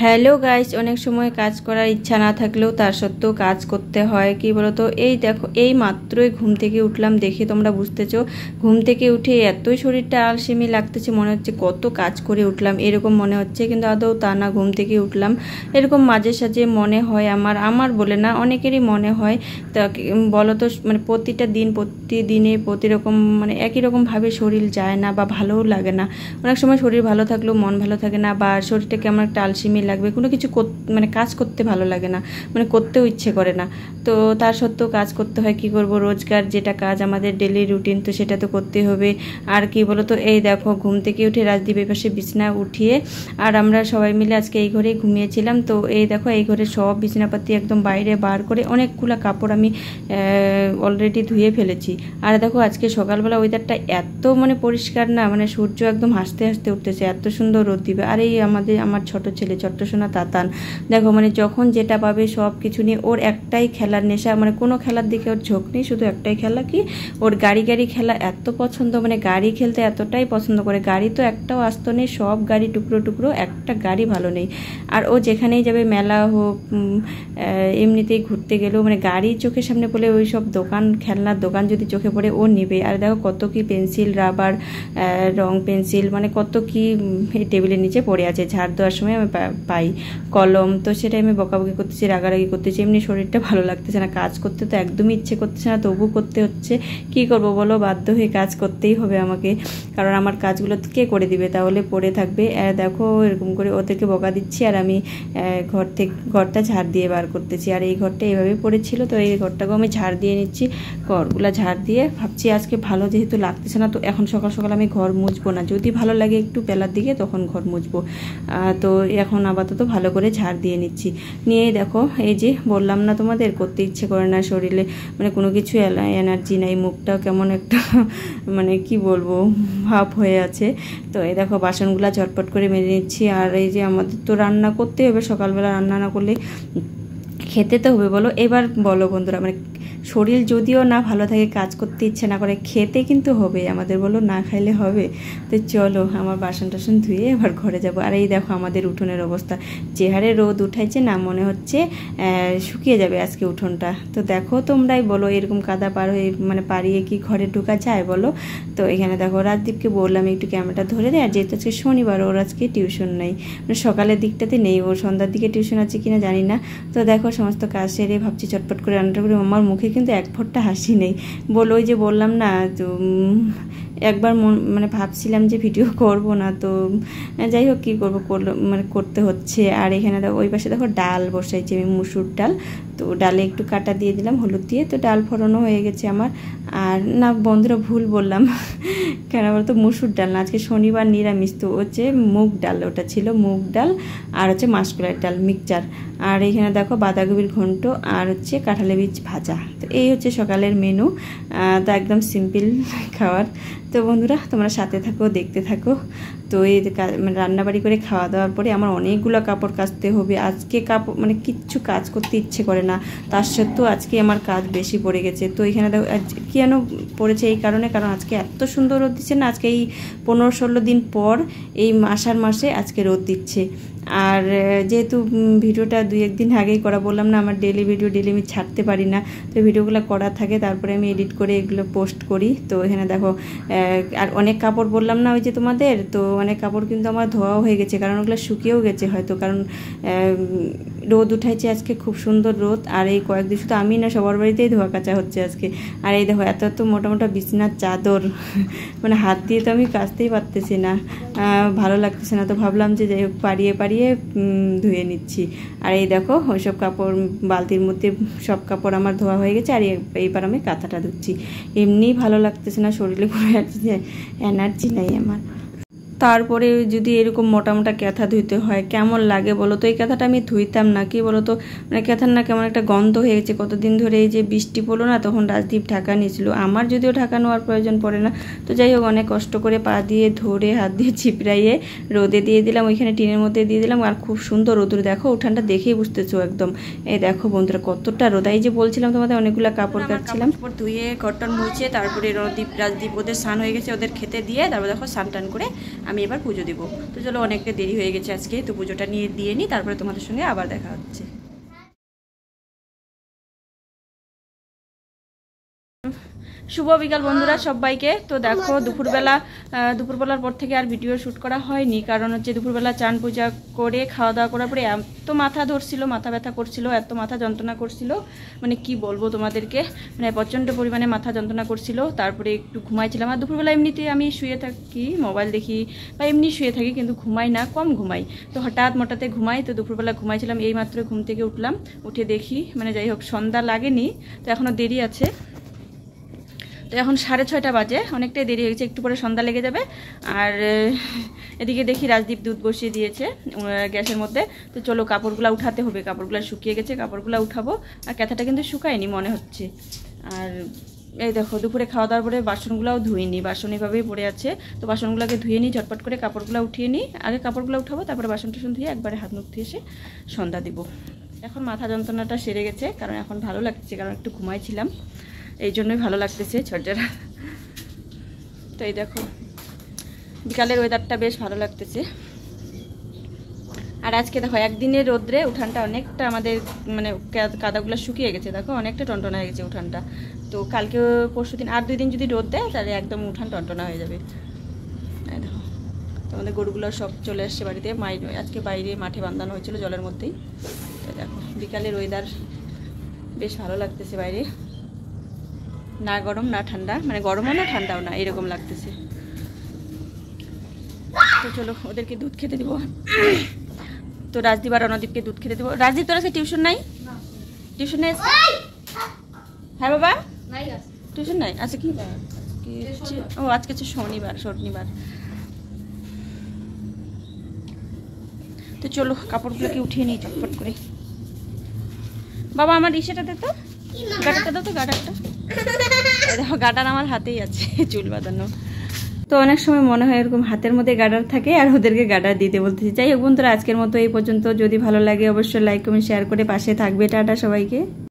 Hello guys, অনেক সময় কাজ করার ইচ্ছা না থাকলেও তার সত্ত্বেও কাজ করতে হয়। কি বলতো, এই দেখো এই মাত্রই ঘুম থেকে উঠলাম, দেখে তোমরা বুঝতেছো। ঘুম থেকে উঠে এতই শরীরটা আলসেমি লাগতেছে, মনে হচ্ছে কত কাজ করে উঠলাম এরকম মনে হচ্ছে, কিন্তু আদৌ তা না। ঘুম থেকে উঠলাম এরকম মাঝে সাঝে মনে হয়, আমার বলে না, অনেকেরই মনে হয়। তা বলো তো, মানে প্রতিদিনে প্রতিরকম মানে একই রকমভাবে শরীর যায় না বা ভালোও লাগে না। অনেক সময় শরীর ভালো থাকলেও মন ভালো থাকে না, বা শরীরটা কেমন একটা আলসেমি লাগবে, কোনো কিছু মানে কাজ করতে ভালো লাগে না, মানে করতেও ইচ্ছে করে না। তো তার সত্ত্বেও কাজ করতে হয়। কি করব, রোজগার যেটা কাজ আমাদের ডেলি রুটিন, তো সেটা তো করতে হবে। আর কি বলো তো, এই দেখো ঘুম থেকে উঠে রাজদীপ এই পাশে বিছনা উঠিয়ে, আর আমরা সবাই মিলে আজকে এই ঘরেই ঘুমিয়েছিলাম। তো এই দেখো এই ঘরে সব বিছনাপাতি একদম বাইরে বার করে অনেকগুলো কাপড় আমি অলরেডি ধুয়ে ফেলেছি। আর দেখো আজকে সকালবেলা ওয়েদারটা এত মানে পরিষ্কার না, মানে সূর্য একদম হাসতে হাসতে উঠতেছে, এত সুন্দর রোদ দিবে। আর এই আমার ছোট ছেলে ছোট্ট সোনা তাতান, দেখো মানে যখন যেটা পাবে সব কিছু নিয়ে, ওর একটাই খেলার নেশা, মানে কোনো খেলার দিকে ওর ঝোঁক নেই, শুধু একটাই খেলা, কি ওর গাড়ি খেলা এত পছন্দ, মানে গাড়ি খেলতে এতটাই পছন্দ করে। গাড়ি তো একটাও আস্ত নেই, সব গাড়ি টুকরো টুকরো, একটা গাড়ি ভালো নেই। আর ও যেখানেই যাবে, মেলা হোক এমনিতেই ঘুরতে গেলেও, মানে গাড়ি চোখের সামনে পড়লে ওই সব দোকান, খেলনার দোকান যদি চোখে পড়ে ও নেবে। আর দেখো কত কি পেন্সিল, রাবার, রং পেন্সিল, মানে কত কি এই টেবিলের নিচে পড়ে আছে। ঝাড় দেওয়ার সময় আমি পাই কলম, তো সেটাই আমি বকাবকি করতেছি, রাগারাগি করতেছি। এমনি শরীরটা ভালো লাগতেছে না, কাজ করতে তো একদমই ইচ্ছে করতেছে না, তবু করতে হচ্ছে। কি করব বলো, বাধ্য হয়ে কাজ করতেই হবে আমাকে, কারণ আমার কাজগুলো কে করে দিবে, তাহলে পড়ে থাকবে। দেখো এরকম করে ওদেরকে বকা দিচ্ছি, আর আমি ঘরটা ঝাড় দিয়ে বার করতেছি। আর এই ঘরটা এইভাবেই পড়েছিল, তো এই ঘরটাকেও আমি ঝাড় দিয়ে নিচ্ছি। ঘরগুলা ঝাড় দিয়ে ভাবছি আজকে ভালো যেহেতু লাগতেছে না, তো এখন সকাল সকাল আমি ঘর মুছবো না, যদি ভালো লাগে একটু বেলার দিকে তখন ঘর মুছবো। তো এখন আপাতত ভালো করে ঝাড় দিয়ে নিচ্ছি। নিয়ে দেখো এই যে বললাম না তোমাদের, করতে ইচ্ছে করে না, শরীরে মানে কোনো কিছু এনার্জি নাই, মুখটাও কেমন একটা মানে কি বলবো ভাব হয়ে আছে। তো এই দেখো বাসনগুলা ঝটপট করে মেজে নিচ্ছি। আর এই যে আমাদের তো রান্না করতেই হবে, সকালবেলা রান্না না করলে খেতে তো হবে বলো। এবার বলো বন্ধুরা, মানে শরীর যদিও না ভালো থাকে, কাজ করতে ইচ্ছে না করে, খেতে কিন্তু হবে আমাদের, বলো না খাইলে হবে? তো চলো আমার বাসন টাসন ধুয়ে এবার ঘরে যাব। আর এই দেখো আমাদের উঠোনের অবস্থা, যে হারে রোদ উঠাইছে না, মনে হচ্ছে শুকিয়ে যাবে আজকে উঠোনটা। তো দেখো তোমরাই বলো, এরকম কাদা পার হয়ে মানে পারিয়ে কি ঘরে ঢোকা যায় বলো? তো এখানে দেখো রাজদীপকে বললাম একটু ক্যামেরাটা ধরে দেয়, আর যেহেতু আজকে শনিবার, ওর আজকে টিউশন নেই, মানে সকালের দিকটাতে নেই, ওর সন্ধ্যার দিকে টিউশন আছে কিনা জানি না। তো দেখো সমস্ত কাজ সেরে ভাবছি চটপট করে রান্নাটা করে, আমার মুখে কিন্তু এক ফোঁটা হাসি নেই। বলো ওই যে বললাম না, তো একবার মানে ভাবছিলাম যে ভিডিও করব না, তো যাই হোক কী করবো, মানে করতে হচ্ছে। আর এখানে দেখো ওই পাশে দেখো ডাল বসাইছি আমি, মুসুর ডাল, তো ডালে একটু কাটা দিয়ে দিলাম হলুদ দিয়ে, তো ডাল ফোড়নও হয়ে গেছে আমার। আর না বন্ধুরা, ভুল বললাম, কেন বলতো মুসুর ডাল না, আজকে শনিবার নিরামিষ, তো হচ্ছে মুগ ডাল, ওটা ছিল মুগ ডাল, আর হচ্ছে মাসকলাইয়ের ডাল মিক্সচার। আর এখানে দেখো বাঁধাকপির ঘন্ট, আর হচ্ছে কাঁঠালের বীজ ভাজা। তো এই হচ্ছে সকালের মেনু, তো একদম সিম্পল খাবার। তো বন্ধুরা তোমরা সাথে থাকো, দেখতে থাকো। তো এই মানে রান্নাবাড়ি করে খাওয়া দাওয়ার পরে আমার অনেকগুলো কাপড় কাচতে হবে আজকে। কাপড় মানে কিচ্ছু কাজ করতে ইচ্ছে করে না, তার সত্ত্বেও আজকে আমার কাজ বেশি পড়ে গেছে। তো এখানে দেখো কেন পড়েছে, এই কারণে, কারণ আজকে এত সুন্দর রোদ দিচ্ছে না, আজকে এই 15-16 দিন পর এই আষাঢ় মাসে আজকে রোদ দিচ্ছে। আর যেহেতু ভিডিওটা 2-1 দিন আগেই করা, বললাম না আমার ডেলি ভিডিও ডেলি আমি ছাড়তে পারি না, তো ভিডিওগুলো করা থাকে, তারপরে আমি এডিট করে এগুলো পোস্ট করি। তো এখানে দেখো আর অনেক কাপড় বললাম না ওই যে তোমাদের, তো অনেক কাপড় কিন্তু আমার ধোয়াও হয়ে গেছে, কারণ ওগুলো শুকিয়েও গেছে হয়তো, কারণ রোদ উঠাইছে আজকে, খুব সুন্দর রোদ। আর এই কয়েকদিন শুধু আমি না, সবার বাড়িতেই ধোয়া কাচা হচ্ছে আজকে। আর এই দেখো এত মোটা মোটা বিছনার চাদর, মানে হাত দিয়ে তো আমি কাচতেই পারতেছি না, ভালো লাগতেছে না, তো ভাবলাম যে যাই হোক পারিয়ে ধুয়ে নিচ্ছি। আর এই দেখো ওইসব কাপড় বালতির মধ্যে সব কাপড় আমার ধোয়া হয়ে গেছে। আর এইবার আমি কাঁথাটা ধুচ্ছি, এমনিই ভালো লাগতেছে না, শরীরে কোনো এনার্জি নেই আমার। তারপরে যদি এরকম মোটা মোটা ক্যাথা ধুইতে হয় কেমন লাগে বলো তো? এই ক্যাথাটা আমি ধুইতাম না, কি বলো তো, মানে ক্যাথার না কেমন একটা গন্ধ হয়ে গেছে কতদিন ধরে। এই যে বৃষ্টি পড়লো না, তখন রাজদীপ ঢাকা নিয়েছিল, আমার যদিও ঢাকা নেওয়ার প্রয়োজন পড়ে না। তো যাই হোক অনেক কষ্ট করে পা দিয়ে ধরে হাত দিয়ে চিপড়াইয়ে রোদে দিয়ে দিলাম, ওইখানে টিনের মধ্যে দিয়ে দিলাম। আর খুব সুন্দর রোদুর, দেখো উঠানটা দেখেই বুঝতেছো একদম। এই দেখো বন্ধুরা কতটা রোদ। এই যে বলছিলাম তোমাদের অনেকগুলো কাপড় কাটছিলাম, কাপড় ধুয়ে ঘরটন মুছে, তারপরে রাজদীপ ওদের স্নান হয়ে গেছে, ওদের খেতে দিয়ে তারপর দেখো স্নান টান করে আমি এবার পুজো দিব। তো চলো, অনেকটা দেরি হয়ে গেছে আজকে, তো পুজোটা দিয়ে নিই, তারপরে তোমাদের সঙ্গে আবার দেখা হচ্ছে। শুভ বিকাল বন্ধুরা সবাইকে। তো দেখো দুপুরবেলার পর থেকে আর ভিডিও শ্যুট করা হয়নি, কারণ হচ্ছে দুপুরবেলা চান পূজা করে খাওয়া দাওয়া করার পরে এত মাথা ধরছিল, মাথা ব্যথা করছিল, এত মাথা যন্ত্রণা করছিল, মানে কি বলবো তোমাদেরকে, মানে প্রচণ্ড পরিমাণে মাথা যন্ত্রণা করছিল। তারপরে একটু ঘুমাইছিলাম, আর দুপুরবেলা এমনিতে আমি শুয়ে থাকি, মোবাইল দেখি বা এমনি শুয়ে থাকি, কিন্তু ঘুমাই না, কম ঘুমাই। তো হঠাৎ মোটাতে ঘুমাই, তো দুপুরবেলা ঘুমাইছিলাম, এই মাত্র ঘুম থেকে উঠলাম, উঠে দেখি মানে যাই হোক সন্ধ্যা লাগেনি, তো এখনও দেরি আছে। তো এখন 6:30 বাজে, অনেকটাই দেরি হয়ে গেছে, একটু পরে সন্ধ্যা লেগে যাবে। আর এদিকে দেখি রাজদীপ দুধ বসিয়ে দিয়েছে গ্যাসের মধ্যে। তো চলো কাপড়গুলো উঠাতে হবে, কাপড়গুলো শুকিয়ে গেছে, কাপড়গুলো উঠাবো। আর ক্যাথাটা কিন্তু শুকায়নি মনে হচ্ছে। আর এই দেখো দুপুরে খাওয়া দাওয়ার পরে বাসনগুলোও ধুইনি, বাসন এভাবেই পড়ে আছে। তো বাসনগুলোকে ধুয়ে নিই, ঝটপট করে কাপড়গুলো উঠিয়ে নিই, আগে কাপড়গুলো উঠাবো, তারপরে বাসন টাসন ধুয়ে একবারে হাত মুখ ধুয়ে এসে সন্ধ্যা দিব। এখন মাথা যন্ত্রণাটা সেরে গেছে, কারণ এখন ভালো লাগছে, কারণ একটু ঘুমাইছিলাম, এই জন্যই ভালো লাগতেছে ঝরঝরা। তো এই দেখো বিকালের ওয়েদারটা বেশ ভালো লাগতেছে। আর আজকে দেখো একদিনের রোদ্রে উঠানটা অনেকটা আমাদের মানে কাদাগুলো শুকিয়ে গেছে, দেখো অনেকটা টনটনা হয়ে গেছে উঠানটা। তো কালকে পরশুদিন আর 2 দিন যদি রোদ দেয় তাহলে একদম উঠান টনটনা হয়ে যাবে। দেখো তোমাদের গরুগুলো সব চলে আসছে বাড়িতে, আজকে বাইরে মাঠে বাঁধানো হয়েছিল জলের মধ্যেই। তো দেখো বিকালের ওয়েদার বেশ ভালো লাগতেছে, বাইরে না গরম না ঠান্ডা, মানে গরমও না ঠান্ডাও না, এরকম লাগতেছে। তো চলো ওদেরকে দুধ খেতে দিব। তো রাজদীপ আর রণদীপকে দুধ খেতে দিব। রাজদীপ তোর আজকে টিউশন নাই? টিউশন নেই? হ্যাঁ বাবা, টিউশন নাই আচ্ছা। কি ও আজকে হচ্ছে শনিবার। তো চলো কাপড়গুলোকে উঠিয়ে নিই চটপট করে। বাবা আমার ইসেটা দে তো, গাটারটা দাও তো, গাটারটা দেখো, গাটার আমার হাতেই আছে চুল বাঁধানো। তো অনেক সময় মনে হয় এরকম হাতের মধ্যে গার্ডার থাকে আর ওদেরকে গার্ডার দিতে বলতেছি। যাই হোক বন্ধুরা, আজকের মতো এই পর্যন্ত। যদি ভালো লাগে অবশ্যই লাইক কমেন্ট শেয়ার করে পাশে থাকবে। টাটা সবাইকে।